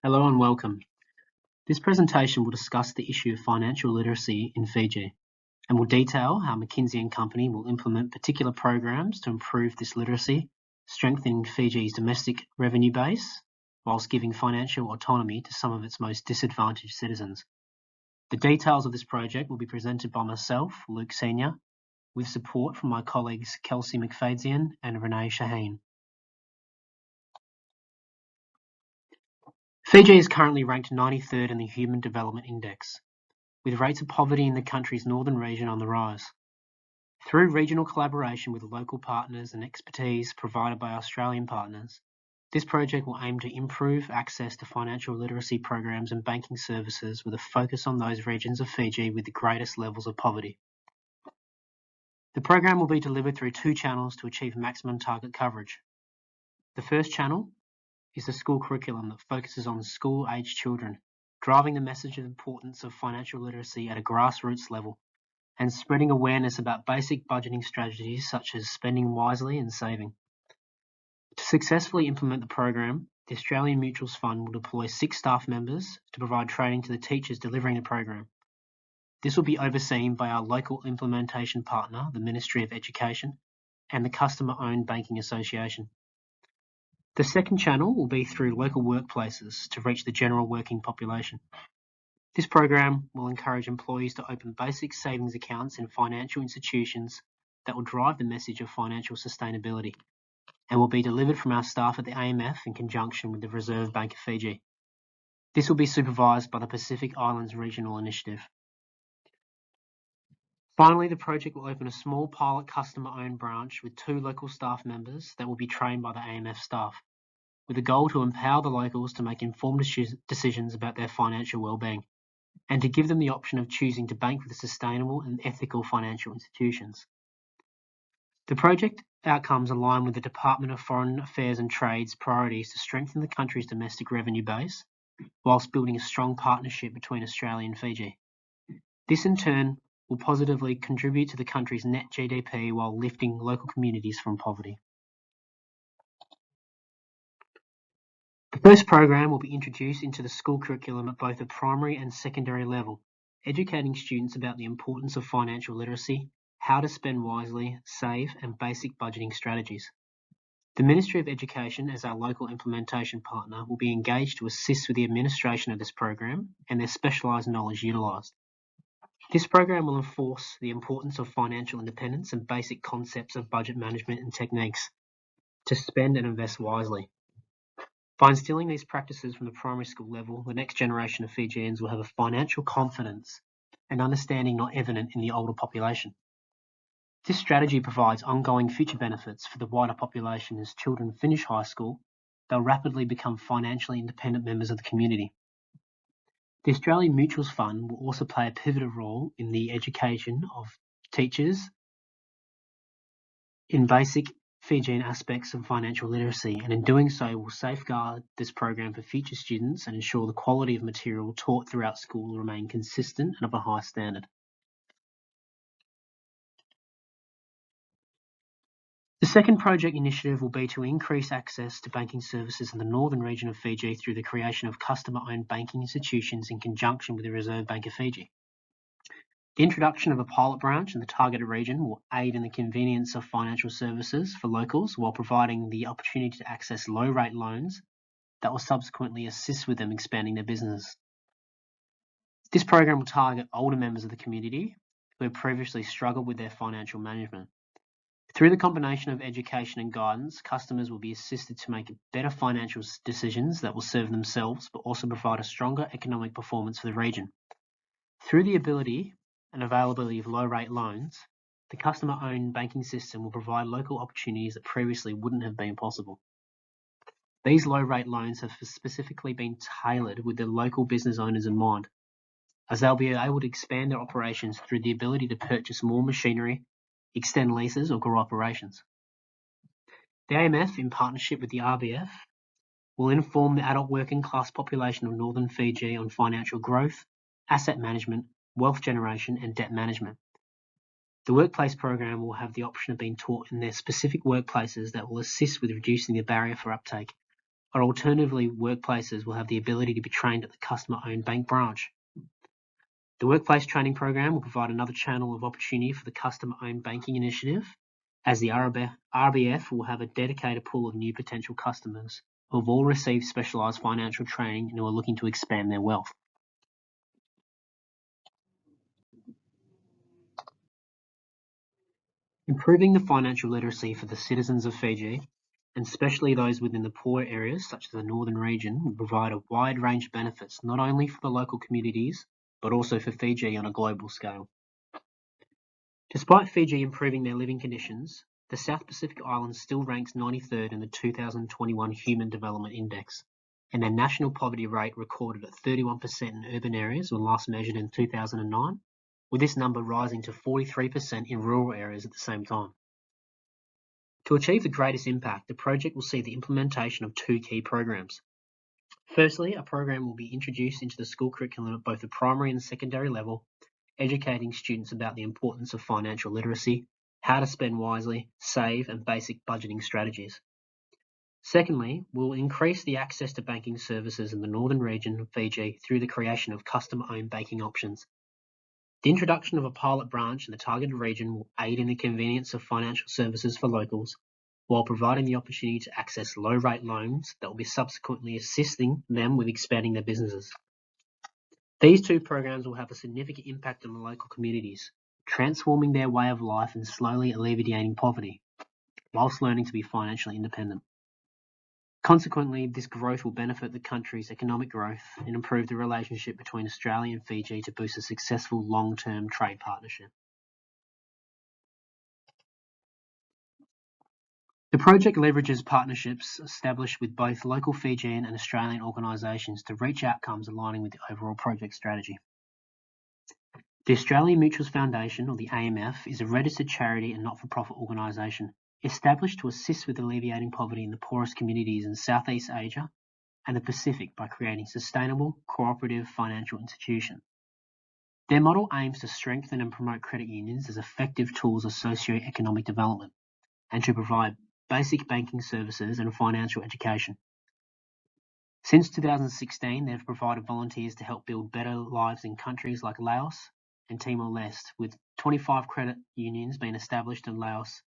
Hello and welcome. This presentation will discuss the issue of financial literacy in Fiji and will detail how McKinsey & Company will implement particular programs to improve this literacy, strengthening Fiji's domestic revenue base whilst giving financial autonomy to some of its most disadvantaged citizens. The details of this project will be presented by myself, Luke Senior, with support from my colleagues Kelsey McFadzean and Renee Shaheen. Fiji is currently ranked 93rd in the Human Development Index, with rates of poverty in the country's northern region on the rise. Through regional collaboration with local partners and expertise provided by Australian partners, this project will aim to improve access to financial literacy programs and banking services with a focus on those regions of Fiji with the greatest levels of poverty. The program will be delivered through two channels to achieve maximum target coverage. The first channel is the school curriculum that focuses on school-aged children, driving the message of the importance of financial literacy at a grassroots level and spreading awareness about basic budgeting strategies such as spending wisely and saving. To successfully implement the program, the Australian Mutuals Fund will deploy 6 staff members to provide training to the teachers delivering the program. This will be overseen by our local implementation partner, the Ministry of Education, and the Customer-Owned Banking Association. The second channel will be through local workplaces to reach the general working population. This program will encourage employees to open basic savings accounts in financial institutions that will drive the message of financial sustainability and will be delivered from our staff at the AMF in conjunction with the Reserve Bank of Fiji. This will be supervised by the Pacific Islands Regional Initiative. Finally, the project will open a small pilot customer-owned branch with 2 local staff members that will be trained by the AMF staff, with a goal to empower the locals to make informed decisions about their financial well-being and to give them the option of choosing to bank with sustainable and ethical financial institutions. The project outcomes align with the Department of Foreign Affairs and Trade's priorities to strengthen the country's domestic revenue base whilst building a strong partnership between Australia and Fiji. This in turn will positively contribute to the country's net GDP while lifting local communities from poverty. The first program will be introduced into the school curriculum at both the primary and secondary level, educating students about the importance of financial literacy, how to spend wisely, save, and basic budgeting strategies. The Ministry of Education, as our local implementation partner, will be engaged to assist with the administration of this program and their specialised knowledge utilised. This program will enforce the importance of financial independence and basic concepts of budget management and techniques to spend and invest wisely. By instilling these practices from the primary school level, the next generation of Fijians will have a financial confidence and understanding not evident in the older population. This strategy provides ongoing future benefits for the wider population. As children finish high school, they'll rapidly become financially independent members of the community. The Australian Mutuals Fund will also play a pivotal role in the education of teachers in basic Fijian aspects of financial literacy, and in doing so will safeguard this program for future students and ensure the quality of material taught throughout school will remain consistent and of a high standard. The second project initiative will be to increase access to banking services in the northern region of Fiji through the creation of customer-owned banking institutions in conjunction with the Reserve Bank of Fiji. The introduction of a pilot branch in the targeted region will aid in the convenience of financial services for locals while providing the opportunity to access low-rate loans that will subsequently assist with them expanding their business. This program will target older members of the community who have previously struggled with their financial management. Through the combination of education and guidance, customers will be assisted to make better financial decisions that will serve themselves but also provide a stronger economic performance for the region. Through the ability and availability of low-rate loans, the customer-owned banking system will provide local opportunities that previously wouldn't have been possible. These low-rate loans have specifically been tailored with the local business owners in mind, as they'll be able to expand their operations through the ability to purchase more machinery, extend leases, or grow operations. The AMF, in partnership with the RBF, will inform the adult working class population of northern Fiji on financial growth, asset management, wealth generation, and debt management. The workplace program will have the option of being taught in their specific workplaces that will assist with reducing the barrier for uptake, or alternatively, workplaces will have the ability to be trained at the customer-owned bank branch. The Workplace Training Program will provide another channel of opportunity for the Customer-Owned Banking Initiative, as the RBF will have a dedicated pool of new potential customers who have all received specialised financial training and who are looking to expand their wealth. Improving the financial literacy for the citizens of Fiji, and especially those within the poor areas such as the northern region, will provide a wide range of benefits not only for the local communities, but also for Fiji on a global scale. Despite Fiji improving their living conditions, the South Pacific Islands still ranks 93rd in the 2021 Human Development Index, and their national poverty rate recorded at 31% in urban areas when last measured in 2009, with this number rising to 43% in rural areas at the same time. To achieve the greatest impact, the project will see the implementation of two key programs. Firstly, a program will be introduced into the school curriculum at both the primary and secondary level, educating students about the importance of financial literacy, how to spend wisely, save, and basic budgeting strategies. Secondly, we'll increase the access to banking services in the northern region of Fiji through the creation of customer-owned banking options. The introduction of a pilot branch in the targeted region will aid in the convenience of financial services for locals, while providing the opportunity to access low-rate loans that will be subsequently assisting them with expanding their businesses. These two programs will have a significant impact on the local communities, transforming their way of life and slowly alleviating poverty, whilst learning to be financially independent. Consequently, this growth will benefit the country's economic growth and improve the relationship between Australia and Fiji to boost a successful long-term trade partnership. The project leverages partnerships established with both local Fijian and Australian organisations to reach outcomes aligning with the overall project strategy. The Australian Mutuals Foundation, or the AMF, is a registered charity and not-for-profit organisation established to assist with alleviating poverty in the poorest communities in Southeast Asia and the Pacific by creating sustainable, cooperative financial institutions. Their model aims to strengthen and promote credit unions as effective tools of socio-economic development and to provide basic banking services and financial education. Since 2016, they've provided volunteers to help build better lives in countries like Laos and Timor-Leste, with 25 credit unions being established in Laos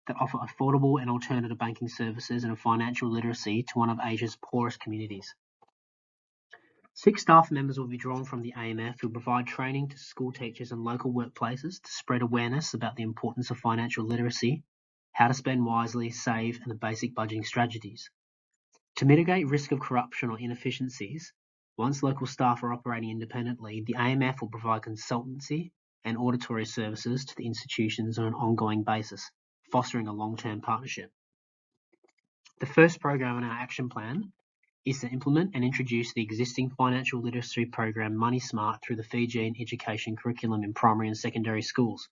that offer affordable and alternative banking services and financial literacy to one of Asia's poorest communities. 6 staff members will be drawn from the AMF who provide training to school teachers and local workplaces to spread awareness about the importance of financial literacy, how to spend wisely, save, and the basic budgeting strategies. To mitigate risk of corruption or inefficiencies, once local staff are operating independently, the AMF will provide consultancy and auditory services to the institutions on an ongoing basis, fostering a long-term partnership. The first program in our action plan is to implement and introduce the existing financial literacy program Money Smart through the Fijian education curriculum in primary and secondary schools,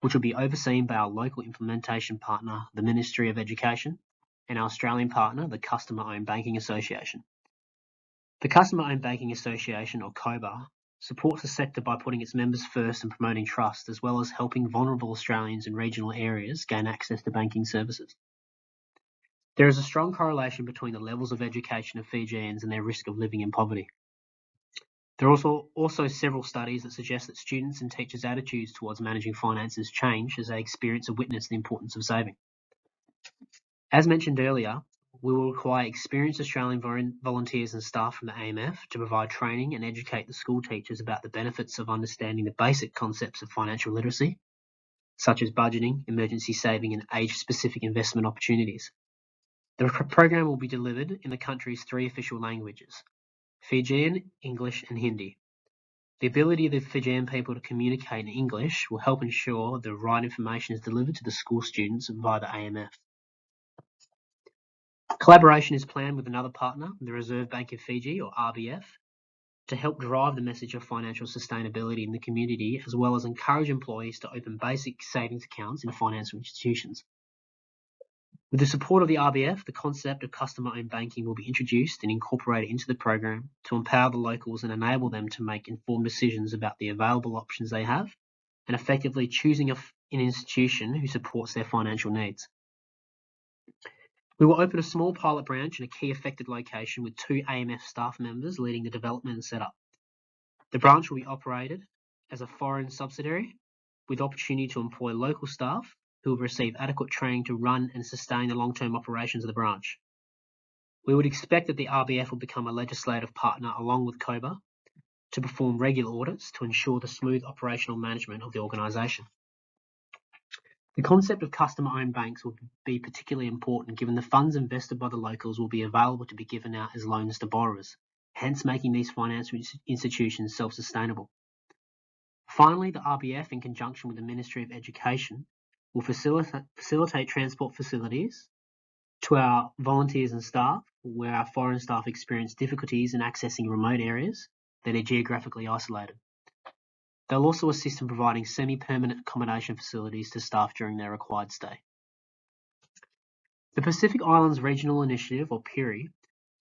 which will be overseen by our local implementation partner, the Ministry of Education, and our Australian partner, the Customer-Owned Banking Association. The Customer-Owned Banking Association, or COBA, supports the sector by putting its members first and promoting trust, as well as helping vulnerable Australians in regional areas gain access to banking services. There is a strong correlation between the levels of education of Fijians and their risk of living in poverty. There are also several studies that suggest that students and teachers' attitudes towards managing finances change as they experience and witness the importance of saving. As mentioned earlier, we will require experienced Australian volunteers and staff from the AMF to provide training and educate the school teachers about the benefits of understanding the basic concepts of financial literacy, such as budgeting, emergency saving, and age-specific investment opportunities. The program will be delivered in the country's 3 official languages, Fijian, English, and Hindi. The ability of the Fijian people to communicate in English will help ensure the right information is delivered to the school students via the AMF. Collaboration is planned with another partner, the Reserve Bank of Fiji, or RBF, to help drive the message of financial sustainability in the community, as well as encourage employees to open basic savings accounts in financial institutions. With the support of the RBF, the concept of customer-owned banking will be introduced and incorporated into the program to empower the locals and enable them to make informed decisions about the available options they have and effectively choosing an institution who supports their financial needs. We will open a small pilot branch in a key affected location with 2 AMF staff members leading the development and setup. The branch will be operated as a foreign subsidiary with opportunity to employ local staff who will receive adequate training to run and sustain the long-term operations of the branch. We would expect that the RBF will become a legislative partner along with COBA to perform regular audits to ensure the smooth operational management of the organisation. The concept of customer-owned banks will be particularly important given the funds invested by the locals will be available to be given out as loans to borrowers, hence making these financial institutions self-sustainable. Finally, the RBF, in conjunction with the Ministry of Education, will facilitate transport facilities to our volunteers and staff, where our foreign staff experience difficulties in accessing remote areas that are geographically isolated. They'll also assist in providing semi-permanent accommodation facilities to staff during their required stay. The Pacific Islands Regional Initiative, or PIRI,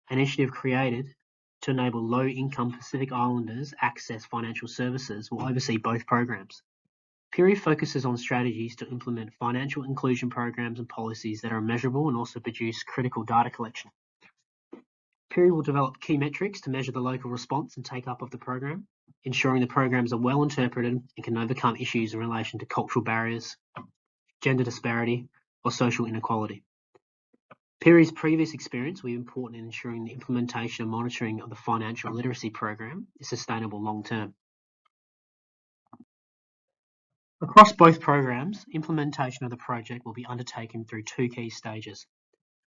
an initiative created to enable low-income Pacific Islanders access financial services, will oversee both programs. PIRI focuses on strategies to implement financial inclusion programs and policies that are measurable and also produce critical data collection. PIRI will develop key metrics to measure the local response and take-up of the program, ensuring the programs are well interpreted and can overcome issues in relation to cultural barriers, gender disparity, or social inequality. PIRI's previous experience will be important in ensuring the implementation and monitoring of the financial literacy program is sustainable long-term. Across both programs, implementation of the project will be undertaken through 2 key stages.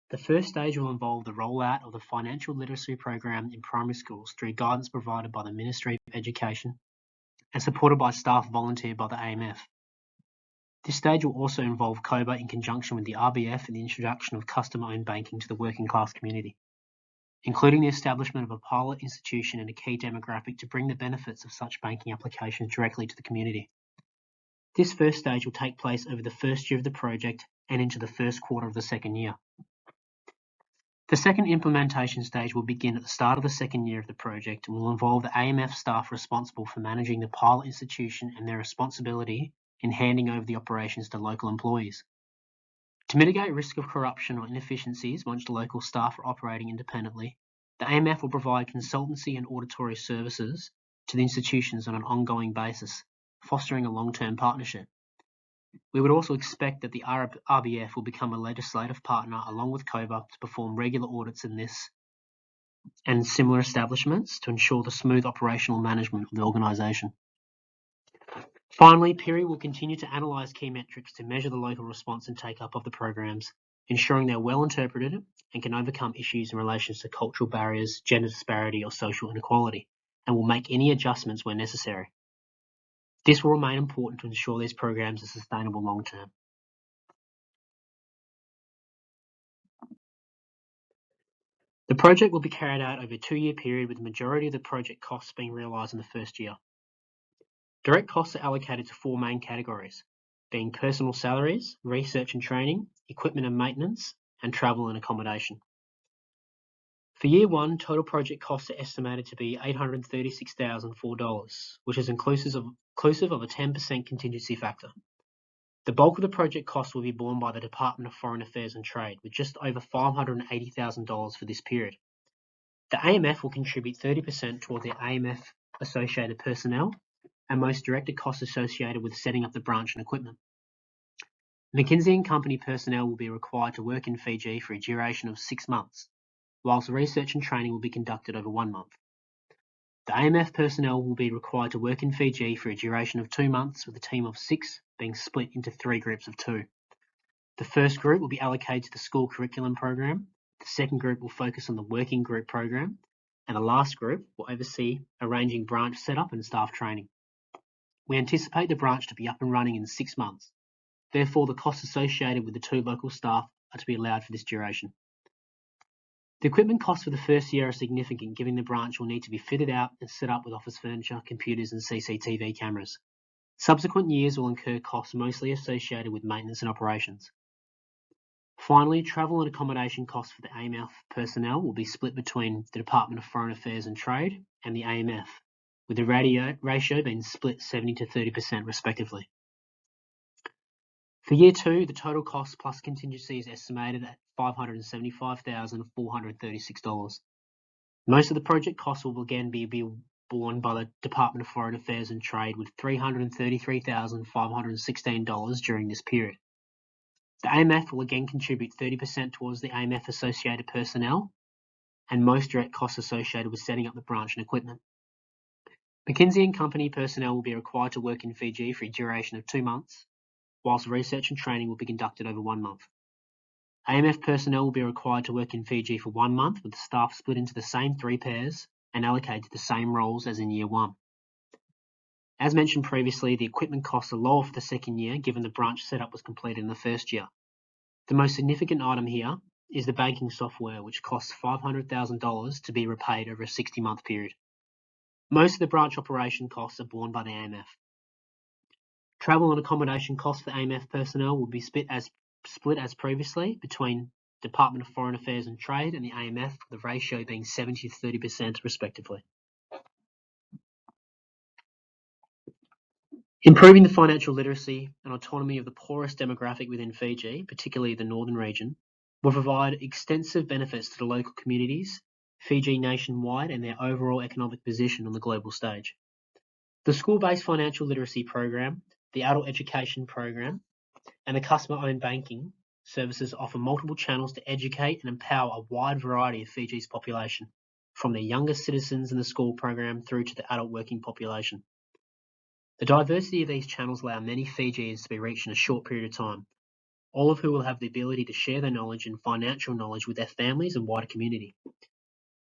The first stage will involve the rollout of the financial literacy program in primary schools through guidance provided by the Ministry of Education and supported by staff volunteered by the AMF. This stage will also involve COBA in conjunction with the RBF and the introduction of customer-owned banking to the working class community, including the establishment of a pilot institution and a key demographic to bring the benefits of such banking applications directly to the community. This first stage will take place over the first year of the project and into the first quarter of the second year. The second implementation stage will begin at the start of the second year of the project and will involve the AMF staff responsible for managing the pilot institution and their responsibility in handing over the operations to local employees. To mitigate risk of corruption or inefficiencies once the local staff are operating independently, the AMF will provide consultancy and auditory services to the institutions on an ongoing basis, fostering a long-term partnership. We would also expect that the RBF will become a legislative partner along with COBA to perform regular audits in this and similar establishments to ensure the smooth operational management of the organisation. Finally, PIRI will continue to analyse key metrics to measure the local response and take-up of the programs, ensuring they're well interpreted and can overcome issues in relation to cultural barriers, gender disparity or social inequality, and will make any adjustments where necessary. This will remain important to ensure these programs are sustainable long-term. The project will be carried out over a 2-year period, with the majority of the project costs being realised in the first year. Direct costs are allocated to 4 main categories, being personal salaries, research and training, equipment and maintenance, and travel and accommodation. For year 1, total project costs are estimated to be $836,004, which is inclusive of a 10% contingency factor. The bulk of the project costs will be borne by the Department of Foreign Affairs and Trade, with just over $580,000 for this period. The AMF will contribute 30% toward the AMF associated personnel and most directed costs associated with setting up the branch and equipment. McKinsey & Company personnel will be required to work in Fiji for a duration of 6 months, whilst research and training will be conducted over 1 month. The AMF personnel will be required to work in Fiji for a duration of 2 months, with a team of 6 being split into 3 groups of 2. The first group will be allocated to the school curriculum program, the second group will focus on the working group program, and the last group will oversee arranging branch setup and staff training. We anticipate the branch to be up and running in 6 months. Therefore, the costs associated with the 2 local staff are to be allowed for this duration. The equipment costs for the first year are significant, given the branch will need to be fitted out and set up with office furniture, computers and CCTV cameras. Subsequent years will incur costs mostly associated with maintenance and operations. Finally, travel and accommodation costs for the AMF personnel will be split between the Department of Foreign Affairs and Trade and the AMF, with the ratio being split 70 to 30% respectively. For Year 2, the total cost plus contingency is estimated at $575,436. Most of the project costs will again be borne by the Department of Foreign Affairs and Trade, with $333,516 during this period. The AMF will again contribute 30% towards the AMF associated personnel and most direct costs associated with setting up the branch and equipment. McKinsey & Company personnel will be required to work in Fiji for a duration of 2 months, whilst research and training will be conducted over 1 month. AMF personnel will be required to work in Fiji for 1 month, with the staff split into the same 3 pairs and allocated to the same roles as in Year 1. As mentioned previously, the equipment costs are lower for the second year, given the branch setup was completed in the first year. The most significant item here is the banking software, which costs $500,000 to be repaid over a 60-month period. Most of the branch operation costs are borne by the AMF. Travel and accommodation costs for AMF personnel will be split as previously between Department of Foreign Affairs and Trade and the AMF, the ratio being 70 to 30% respectively. Improving the financial literacy and autonomy of the poorest demographic within Fiji, particularly the northern region, will provide extensive benefits to the local communities, Fiji nationwide, and their overall economic position on the global stage. The school-based financial literacy program, the adult education program, and the customer-owned banking services offer multiple channels to educate and empower a wide variety of Fiji's population, from the youngest citizens in the school program through to the adult working population. The diversity of these channels allow many Fijians to be reached in a short period of time, all of who will have the ability to share their knowledge and financial knowledge with their families and wider community.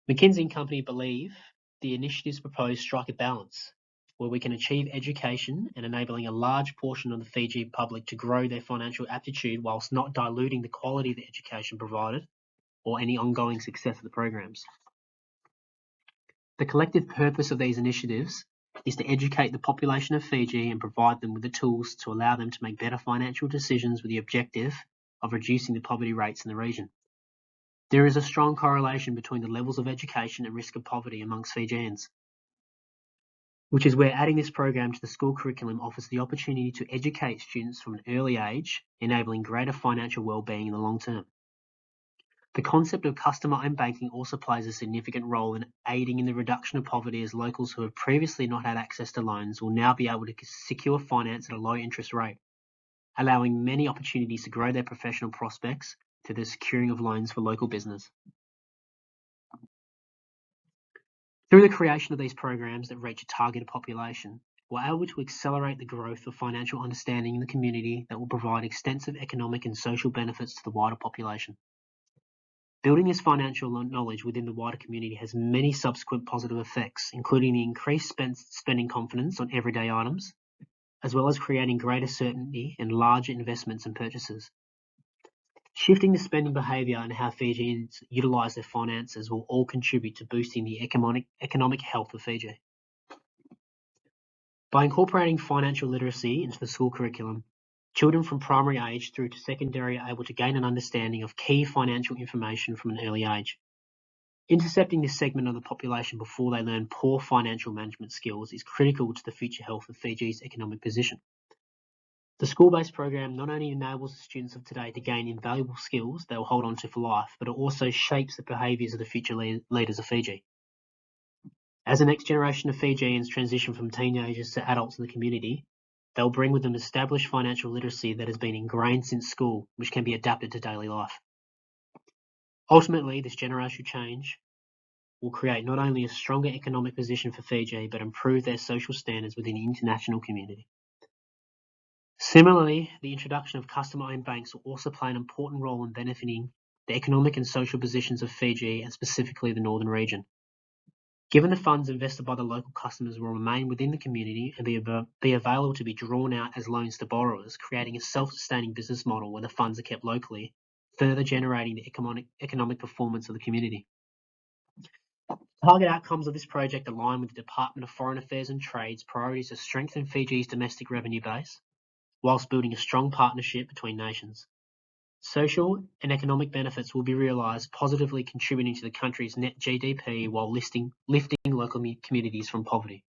McKinsey & Company believe the initiatives proposed strike a balance where we can achieve education and enabling a large portion of the Fiji public to grow their financial aptitude whilst not diluting the quality of the education provided or any ongoing success of the programs. The collective purpose of these initiatives is to educate the population of Fiji and provide them with the tools to allow them to make better financial decisions with the objective of reducing the poverty rates in the region. There is a strong correlation between the levels of education and risk of poverty amongst Fijians, which is where adding this program to the school curriculum offers the opportunity to educate students from an early age, enabling greater financial well-being in the long term. The concept of customer-owned banking also plays a significant role in aiding in the reduction of poverty, as locals who have previously not had access to loans will now be able to secure finance at a low interest rate, allowing many opportunities to grow their professional prospects through the securing of loans for local business. Through the creation of these programs that reach a targeted population, we're able to accelerate the growth of financial understanding in the community that will provide extensive economic and social benefits to the wider population. Building this financial knowledge within the wider community has many subsequent positive effects, including the increased spending confidence on everyday items, as well as creating greater certainty in larger investments and purchases. Shifting the spending behaviour and how Fijians utilise their finances will all contribute to boosting the economic health of Fiji. By incorporating financial literacy into the school curriculum, children from primary age through to secondary are able to gain an understanding of key financial information from an early age. Intercepting this segment of the population before they learn poor financial management skills is critical to the future health of Fiji's economic position. The school-based program not only enables the students of today to gain invaluable skills they will hold on to for life, but it also shapes the behaviours of the future leaders of Fiji. As the next generation of Fijians transition from teenagers to adults in the community, they'll bring with them established financial literacy that has been ingrained since school, which can be adapted to daily life. Ultimately, this generational change will create not only a stronger economic position for Fiji, but improve their social standards within the international community. Similarly, the introduction of customer-owned banks will also play an important role in benefiting the economic and social positions of Fiji, and specifically the northern region. Given the funds invested by the local customers will remain within the community and be available to be drawn out as loans to borrowers, creating a self-sustaining business model where the funds are kept locally, further generating the economic performance of the community. Target outcomes of this project align with the Department of Foreign Affairs and Trade's priorities to strengthen Fiji's domestic revenue base, whilst building a strong partnership between nations. Social and economic benefits will be realised, positively contributing to the country's net GDP while lifting local communities from poverty.